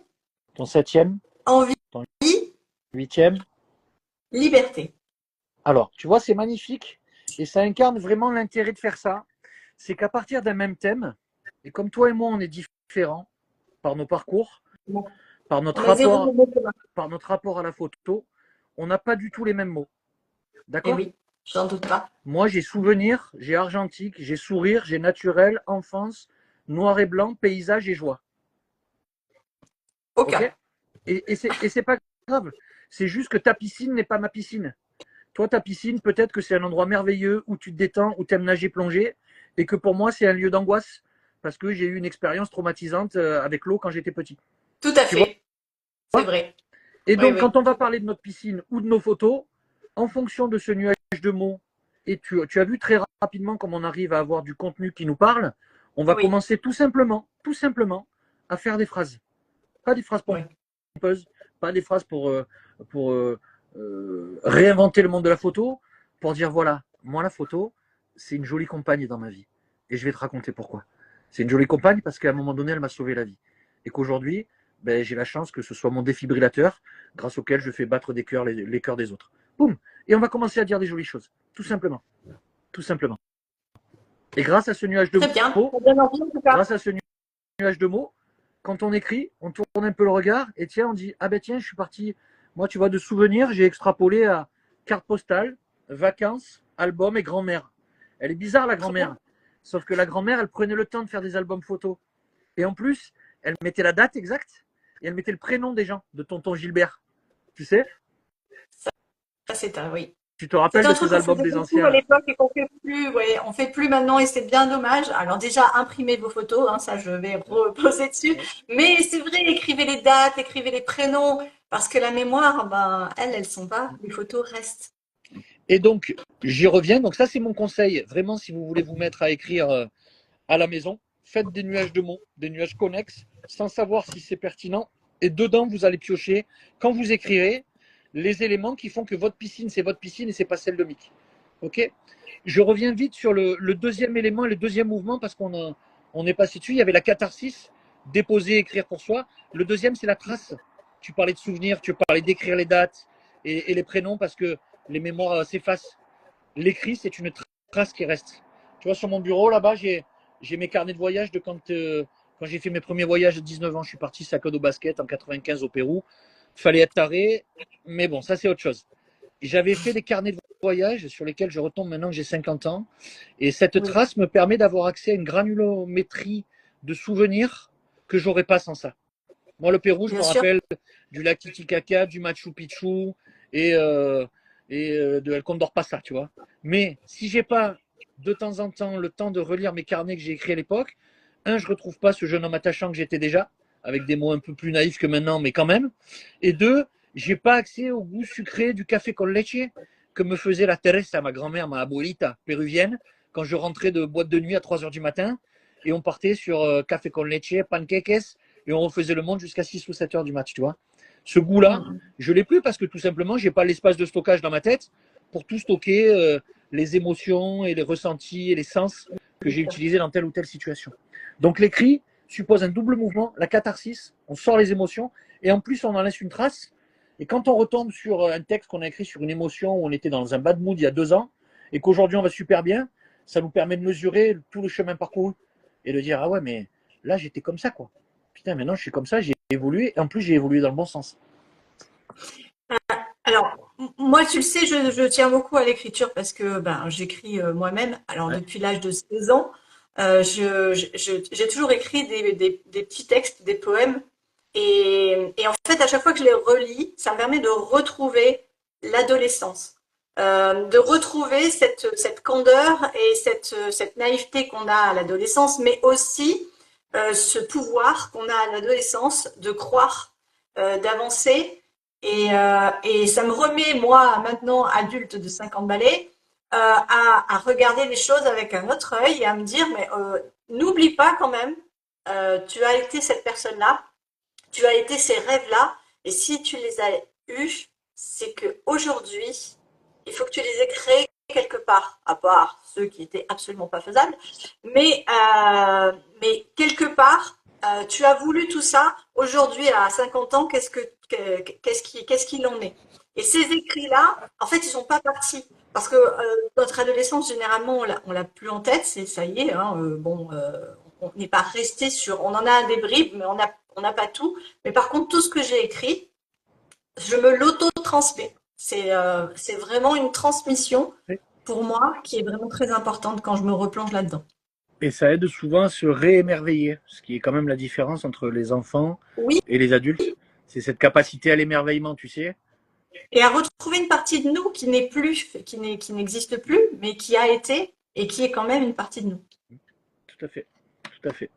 Ton septième? envie, Ton huitième? liberté. Alors, tu vois, c'est magnifique et ça incarne vraiment l'intérêt de faire ça. C'est qu'à partir d'un même thème, et comme toi et moi, on est différents par nos parcours, Bon, par notre on a zéro rapport, mot commun. par notre rapport à la photo, on n'a pas du tout les mêmes mots. Eh D'accord? oui, j'en doute pas. Moi, j'ai souvenir, j'ai argentique, j'ai sourire, j'ai naturel, enfance, noir et blanc, paysage et joie. Ok? Aucun. Et c'est pas grave. C'est juste que ta piscine n'est pas ma piscine. Toi, ta piscine, peut-être que c'est un endroit merveilleux où tu te détends, où tu aimes nager, plonger, et que pour moi, c'est un lieu d'angoisse parce que j'ai eu une expérience traumatisante avec l'eau quand j'étais petit. Tout à Tu vois? fait. C'est vrai. Et Oui, donc, oui. quand on va parler de notre piscine ou de nos photos, en fonction de ce nuage de mots, et tu as vu très rapidement comment on arrive à avoir du contenu qui nous parle, on va Oui, commencer tout simplement, à faire des phrases. Pas des phrases oui. pompeuses, pas des phrases pour réinventer le monde de la photo, pour dire voilà, moi la photo, c'est une jolie compagne dans ma vie. Et je vais te raconter pourquoi. C'est une jolie compagne parce qu'à un moment donné, elle m'a sauvé la vie. Et qu'aujourd'hui, ben, j'ai la chance que ce soit mon défibrillateur grâce auquel je fais battre des cœurs, les cœurs des autres. Boum. Et on va commencer à dire des jolies choses. Tout simplement. Tout simplement. Et grâce à ce nuage de Très bien, mots, ça donne envie en tout cas. grâce à ce nuage de mots, quand on écrit, on tourne un peu le regard et tiens, on dit, ah ben tiens, je suis parti, moi tu vois, de souvenirs, j'ai extrapolé à carte postale, vacances, album et grand-mère. Elle est bizarre la grand-mère. Sauf que la grand-mère, elle prenait le temps de faire des albums photos. Et en plus, elle mettait la date exacte et elle mettait le prénom des gens, de tonton Gilbert. Tu sais, Ça, c'est un, oui. tu te C'est rappelles un de truc ces qu'on albums faisait des beaucoup anciens à là. l'époque et qu'on fait plus, ouais, on fait plus maintenant et c'est bien dommage. Alors déjà, imprimez vos photos, hein, ça je vais reposer dessus. Mais c'est vrai, écrivez les dates, écrivez les prénoms, parce que la mémoire, ben, elles sont pas, les photos restent. Et donc, j'y reviens. Donc ça, c'est mon conseil. Vraiment, si vous voulez vous mettre à écrire à la maison, faites des nuages de mots, des nuages connexes, sans savoir si c'est pertinent. Et dedans, vous allez piocher, quand vous écrirez, les éléments qui font que votre piscine, c'est votre piscine et c'est pas celle de Mick. Ok. Je reviens vite sur le deuxième élément et le deuxième mouvement parce on est passé dessus. Il y avait la catharsis, déposer, écrire pour soi. Le deuxième, c'est la trace. Tu parlais de souvenirs, tu parlais d'écrire les dates et les prénoms parce que les mémoires s'effacent. L'écrit, c'est une trace qui reste. Tu vois, sur mon bureau, là-bas, j'ai mes carnets de voyage de quand j'ai fait mes premiers voyages à 19 ans. Je suis parti sac à dos basket en 95 au Pérou. Fallait être taré, mais bon, ça, c'est autre chose. J'avais fait des carnets de voyage sur lesquels je retombe maintenant que j'ai 50 ans. Et cette Oui, trace me permet d'avoir accès à une granulométrie de souvenirs que j'aurais pas sans ça. Moi, le Pérou, je bien me sûr. rappelle du lac Titicaca, du Machu Picchu et, euh, de El Condor Pasa, tu vois. Mais si j'ai pas de temps en temps le temps de relire mes carnets que j'ai écrits à l'époque, un, je retrouve pas ce jeune homme attachant que j'étais déjà, avec des mots un peu plus naïfs que maintenant, mais quand même. Et deux, j'ai pas accès au goût sucré du café con leche que me faisait la Teresa, ma grand-mère, ma abuelita péruvienne, quand je rentrais de boîte de nuit à 3 heures du matin et on partait sur café con leche, pancakes et on refaisait le monde jusqu'à 6 ou 7 heures du match, tu vois. Ce goût-là, Mm. je l'ai plus parce que tout simplement, j'ai pas l'espace de stockage dans ma tête pour tout stocker les émotions et les ressentis et les sens que j'ai utilisés dans telle ou telle situation. Donc l'écrit suppose un double mouvement, la catharsis, on sort les émotions et en plus on en laisse une trace. Et quand on retombe sur un texte qu'on a écrit sur une émotion où on était dans un bad mood il y a 2 ans et qu'aujourd'hui on va super bien, ça nous permet de mesurer tout le chemin parcouru et de dire ah ouais mais là j'étais comme ça quoi. Putain maintenant je suis comme ça, j'ai évolué et en plus j'ai évolué dans le bon sens. Alors, moi, tu le sais, je tiens beaucoup à l'écriture parce que ben, j'écris moi-même. Alors, Ouais. depuis l'âge de 16 ans, j'ai toujours écrit des petits textes, des poèmes. Et en fait, à chaque fois que je les relis, ça me permet de retrouver l'adolescence, de retrouver cette candeur et cette naïveté qu'on a à l'adolescence, mais aussi ce pouvoir qu'on a à l'adolescence de croire, d'avancer et ça me remet, moi, maintenant adulte de 50 balais, à regarder les choses avec un autre œil et à me dire, mais n'oublie pas quand même, tu as été cette personne-là, tu as été ces rêves-là, et si tu les as eus, c'est que aujourd'hui, il faut que tu les aies créés quelque part, à part ceux qui étaient absolument pas faisables, mais quelque part, tu as voulu tout ça. Aujourd'hui, à 50 ans, qu'est-ce qu'il en est? Et ces écrits-là, en fait, ils sont pas partis. Parce que notre adolescence, généralement, on l'a plus en tête, c'est ça y est, hein, bon, on n'est pas resté sur, on en a des bribes, mais on n'a pas tout. Mais par contre, tout ce que j'ai écrit, je me l'auto-transmets. C'est vraiment une transmission pour moi qui est vraiment très importante quand je me replonge là-dedans. Et ça aide souvent à se réémerveiller, ce qui est quand même la différence entre les enfants Oui, et les adultes. C'est cette capacité à l'émerveillement, tu sais. et à retrouver une partie de nous qui n'est plus, qui n'existe plus, mais qui a été et qui est quand même une partie de nous. Tout à fait. Tout à fait.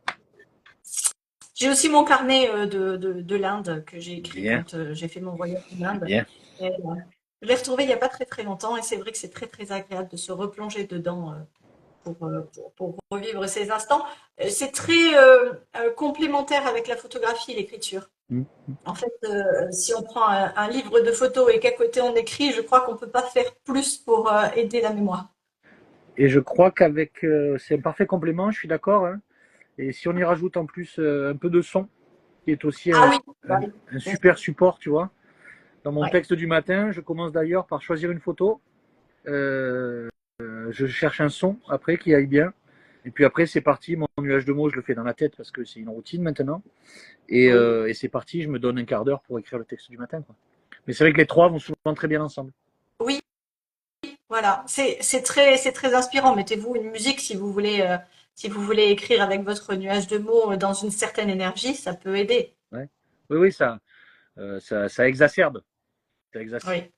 J'ai aussi mon carnet de l'Inde que j'ai écrit Bien, quand j'ai fait mon voyage en Inde. bien. Et, je l'ai retrouvé il n'y a pas très très longtemps et c'est vrai que c'est très très agréable de se replonger dedans pour revivre ces instants. C'est très complémentaire avec la photographie et l'écriture. Mm. En fait, si on prend un livre de photos et qu'à côté on écrit, je crois qu'on ne peut pas faire plus pour aider la mémoire. Et je crois c'est un parfait complément, je suis d'accord, hein. Et si on y rajoute en plus un peu de son, qui est aussi Ah oui, bah oui, un bien super sûr. support, tu vois. Dans mon Ouais. texte du matin, je commence d'ailleurs par choisir une photo. Euh, je cherche un son après qui aille bien. Et puis après, c'est parti. Mon nuage de mots, je le fais dans la tête parce que c'est une routine maintenant. Oui. Et c'est parti. Je me donne un quart d'heure pour écrire le texte du matin, quoi. Mais c'est vrai que les trois vont souvent très bien ensemble. Oui, voilà. C'est très inspirant. Mettez-vous une musique si vous voulez écrire avec votre nuage de mots dans une certaine énergie, ça peut aider. Ouais. Oui, oui, ça exacerbe. Ça exacerbe. Oui.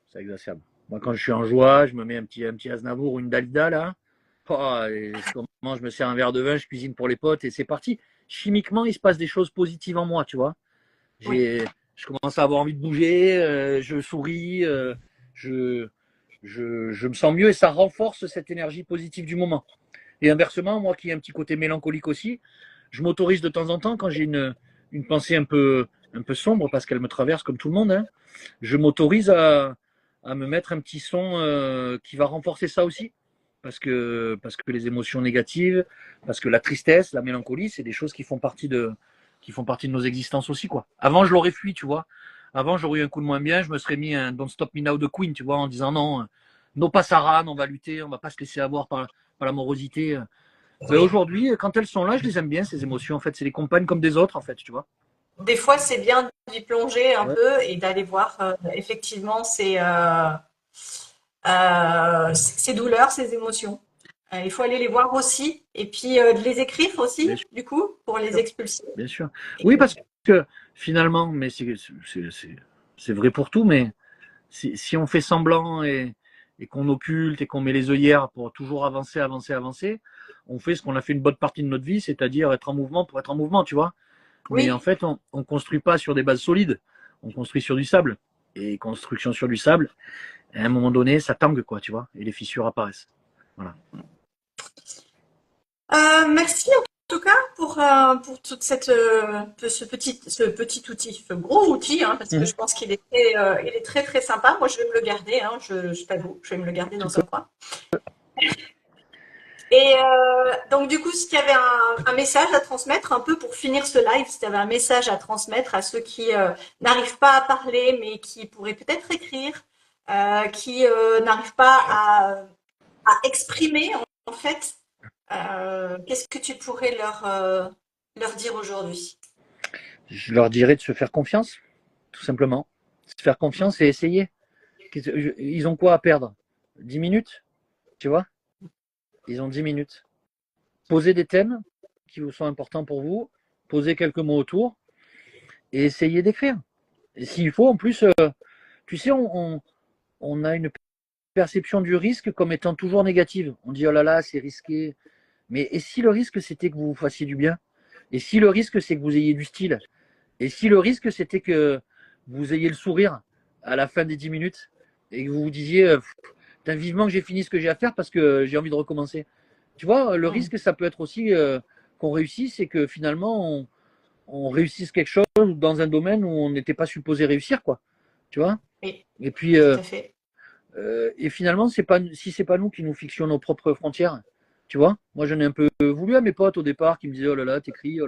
Ça exacerbe. Moi, quand je suis en joie, je me mets un petit Aznavour ou une Dalida, là. Oh, et comment je me sers un verre de vin, je cuisine pour les potes et c'est parti. Chimiquement, il se passe des choses positives en moi, tu vois. Oui. Je commence à avoir envie de bouger, je souris, je, je me sens mieux et ça renforce cette énergie positive du moment. Et inversement, moi qui ai un petit côté mélancolique aussi, je m'autorise de temps en temps quand j'ai une pensée un peu sombre parce qu'elle me traverse comme tout le monde, hein, je m'autorise à me mettre un petit son qui va renforcer ça aussi. Parce que les émotions négatives, parce que la tristesse, la mélancolie, c'est des choses qui font partie de nos existences aussi, quoi. Avant, je l'aurais fui, tu vois. Avant, j'aurais eu un coup de moins bien, je me serais mis un Don't Stop Me Now de Queen, tu vois, en disant non, non pas Sarah, on va lutter, on va pas se laisser avoir par la morosité. Ben Oui. aujourd'hui, quand elles sont là, je les aime bien, ces émotions. En fait, c'est les compagnes comme des autres, en fait, tu vois. Des fois, c'est bien d'y plonger un Ouais, peu et d'aller voir effectivement ces douleurs, ces émotions. Il faut aller les voir aussi et puis de les écrire aussi, bien du coup, pour les sûr. expulser. Bien sûr. Oui, Et, parce que finalement, mais c'est vrai pour tout, mais si on fait semblant et qu'on occulte et qu'on met les œillères pour toujours avancer, avancer, avancer, on fait ce qu'on a fait une bonne partie de notre vie, c'est-à-dire être en mouvement pour être en mouvement, tu vois. Mais en oui, fait, on construit pas sur des bases solides, on construit sur du sable. Et construction sur du sable, à un moment donné, ça tangue, quoi, tu vois, et les fissures apparaissent. Voilà. merci en tout cas pour toute ce petit outil, ce gros outil, hein, parce que Mhm. je pense il est très très sympa. Moi, je vais me le garder, hein, je t'avoue, je vais me le garder Tu dans peux. un coin. Et donc du coup, si tu avais un message à transmettre, un peu pour finir ce live, si tu avais un message à transmettre à ceux qui n'arrivent pas à parler, mais qui pourraient peut-être écrire, qui n'arrivent pas à exprimer en fait, qu'est-ce que tu pourrais leur dire aujourd'hui? Je leur dirais de se faire confiance, tout simplement. Se faire Mm. confiance et essayer. Ils ont quoi à perdre? 10 minutes, tu vois? Ils ont 10 minutes. Posez des thèmes qui vous sont importants pour vous, posez quelques mots autour et essayez d'écrire. Et s'il faut, en plus, tu sais, on a une perception du risque comme étant toujours négative. On dit, oh là là, c'est risqué. Mais et si le risque, c'était que vous vous fassiez du bien? Et si le risque, c'est que vous ayez du style? Et si le risque, c'était que vous ayez le sourire à la fin des 10 minutes et que vous vous disiez, vivement que j'ai fini ce que j'ai à faire parce que j'ai envie de recommencer. Tu vois, le Mm. risque, ça peut être aussi qu'on réussisse et que finalement, on réussisse quelque chose dans un domaine où on n'était pas supposé réussir, quoi. Tu vois. Oui, Et puis, tout à fait. et finalement, c'est pas, si c'est pas nous qui nous fixions nos propres frontières, tu vois. Moi, j'en ai un peu voulu à mes potes au départ qui me disaient, oh là là, t'écris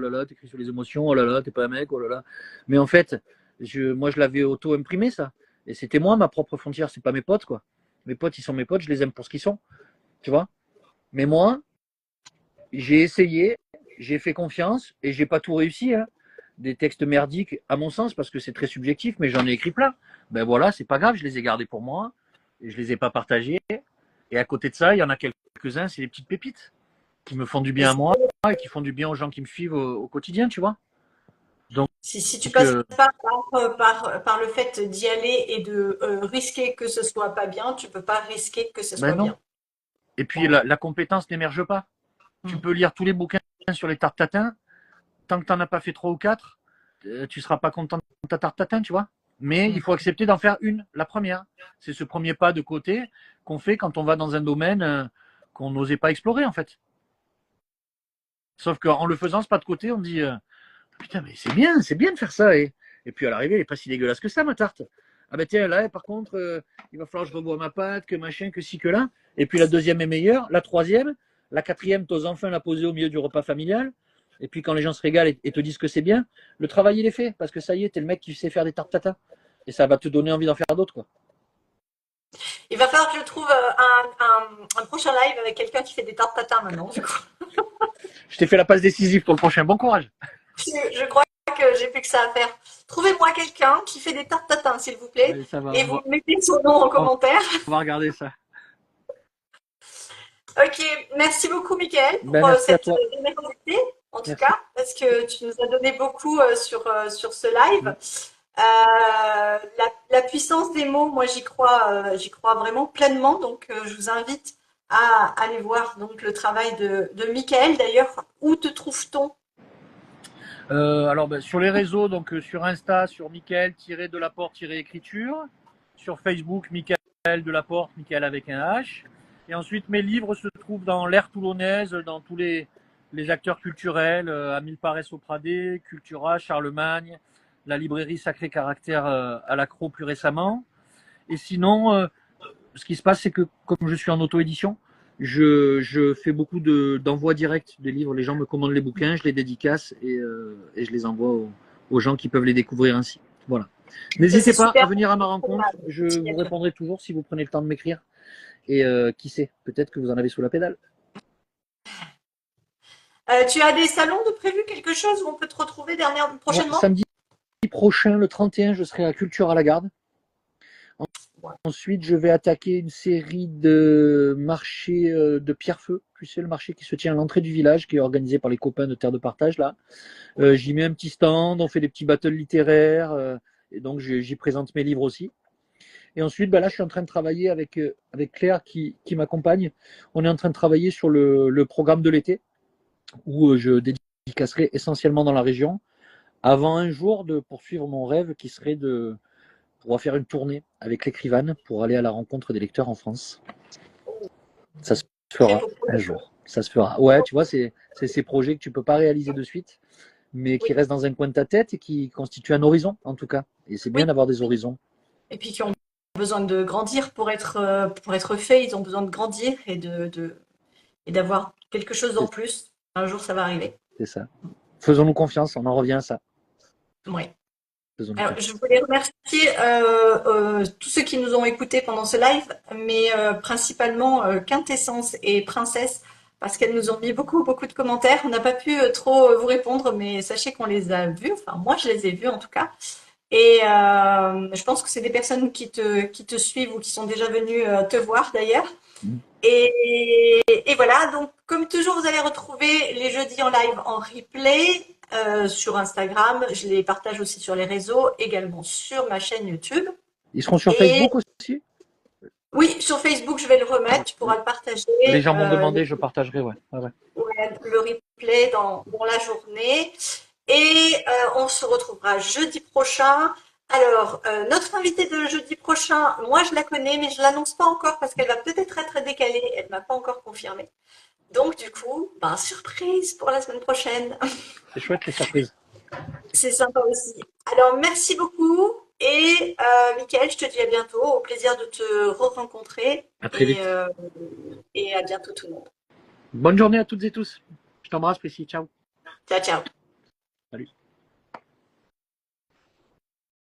sur les émotions, oh là là, t'es pas un mec, oh là là. Mais en fait, moi, je l'avais auto-imprimé, ça. Et c'était moi, ma propre frontière, c'est pas mes potes, quoi. Mes potes, ils sont mes potes, je les aime pour ce qu'ils sont, tu vois. Mais moi, j'ai essayé, j'ai fait confiance et j'ai pas tout réussi, hein. Des textes merdiques, à mon sens, parce que c'est très subjectif, mais j'en ai écrit plein. Ben voilà, c'est pas grave, je les ai gardés pour moi et je les ai pas partagés. Et à côté de ça, il y en a quelques-uns, c'est des petites pépites qui me font du Et bien à moi et qui font du bien aux gens qui me suivent au quotidien, tu vois. Donc, si tu passes pas par le fait d'y aller et de risquer que ce soit pas bien, tu peux pas risquer que ce ben soit non. bien. Et puis Voilà. la compétence n'émerge pas. Tu Mm. peux lire tous les bouquins sur les tartes tatin, tant que tu n'en as pas fait trois ou quatre, tu seras pas content de ta tarte tatin, tu vois. Mais il Mm. faut accepter d'en faire une, la première. C'est ce premier pas de côté qu'on fait quand on va dans un domaine qu'on n'osait pas explorer, en fait. Sauf qu'en le faisant, ce pas de côté, on dit putain, mais c'est bien de faire ça. Et puis à l'arrivée, elle est pas si dégueulasse que ça, ma tarte. Ah ben tiens, là, par contre, il va falloir que je revoie ma pâte, que machin, que ci, que là. Et puis la deuxième est meilleure, la troisième, la quatrième, t'oses enfin la poser au milieu du repas familial. Et puis quand les gens se régalent et te disent que c'est bien, le travail il est fait parce que ça y est, t'es le mec qui sait faire des tartes tatin et ça va te donner envie d'en faire d'autres quoi. Il va falloir que je trouve un prochain live avec quelqu'un qui fait des tartes tatin maintenant. Du coup, Je t'ai fait la passe décisive pour le prochain. Bon courage. je crois que j'ai plus que ça à faire. Trouvez-moi quelqu'un qui fait des tartes tatin, s'il vous plaît, Allez, ça va. et vous mettez son nom en commentaire. On va regarder ça. Ok, merci beaucoup, Mickaël, pour Merci à cette toi. générosité, en tout Merci. cas, parce que tu nous as donné beaucoup sur ce live. La puissance des mots, moi j'y crois vraiment pleinement. Donc je vous invite à aller voir donc le travail de Mickaël. D'ailleurs, où te trouve-t-on? Alors sur les réseaux, donc sur Insta, sur Mickaël-Delaporte-écriture, sur Facebook, Mickaël Delaporte, Mickaël avec un H. Et ensuite, mes livres se trouvent dans l'ère toulonnaise, dans tous les acteurs culturels, à Milleparès au Pradé, Cultura, Charlemagne, la librairie Sacré Caractère à l'Accro plus récemment. Et sinon, ce qui se passe, c'est que comme je suis en auto-édition, je fais beaucoup d'envois directs des livres. Les gens me commandent les bouquins, je les dédicace et je les envoie aux gens qui peuvent les découvrir ainsi. Voilà. N'hésitez pas à venir à ma rencontre. Je vous répondrai toujours si vous prenez le temps de m'écrire. Et qui sait, peut-être que vous en avez sous la pédale. Tu as des salons de prévu, quelque chose où on peut te retrouver prochainement? Ouais, samedi prochain, le 31, je serai à Culture à la Garde. Ensuite, je vais attaquer une série de marchés de Pierrefeu. Tu sais, le marché qui se tient à l'entrée du village, qui est organisé par les copains de Terre de Partage, là. J'y mets un petit stand, on fait des petits battles littéraires, et donc j'y présente mes livres aussi. Et ensuite, là, je suis en train de travailler avec Claire qui m'accompagne. On est en train de travailler sur le programme de l'été, où je dédicacerai essentiellement dans la région, avant un jour de poursuivre mon rêve qui serait de pouvoir faire une tournée avec l'écrivaine pour aller à la rencontre des lecteurs en France. Ça se fera un jour. Ça se fera. Ouais, tu vois, c'est ces projets que tu peux pas réaliser de suite, mais qui restent dans un coin de ta tête et qui constituent un horizon, en tout cas. Et c'est bien d'avoir des horizons. Et puis qui ont besoin de grandir pour être faits, ils ont besoin de grandir et d'avoir quelque chose en plus. Un jour, ça va arriver. C'est ça. Faisons-nous confiance, on en revient à ça. Oui. Alors, je voulais remercier tous ceux qui nous ont écoutés pendant ce live, mais principalement Quintessence et Princesse, parce qu'elles nous ont mis beaucoup, beaucoup de commentaires. On n'a pas pu trop vous répondre, mais sachez qu'on les a vus. Enfin, moi, je les ai vus en tout cas. Et je pense que c'est des personnes qui te suivent ou qui sont déjà venues te voir d'ailleurs. Et voilà, donc comme toujours, vous allez retrouver les jeudis en live en replay sur Instagram. Je les partage aussi sur les réseaux, également sur ma chaîne YouTube. Ils seront sur Facebook aussi? Oui, sur Facebook, je vais le remettre, tu pourras le partager. Les gens m'ont demandé, je partagerai, ouais. Le replay dans la journée. Et on se retrouvera jeudi prochain. Alors, notre invitée de jeudi prochain, moi je la connais, mais je ne l'annonce pas encore parce qu'elle va peut-être être décalée. Elle ne m'a pas encore confirmé. Donc, du coup, surprise pour la semaine prochaine. C'est chouette les surprises. C'est sympa aussi. Alors, merci beaucoup. Et Mickaël, je te dis à bientôt. Au plaisir de te re-rencontrer. À très vite. Et à bientôt tout le monde. Bonne journée à toutes et tous. Je t'embrasse, Priscille. Ciao. Ciao, ciao. Salut.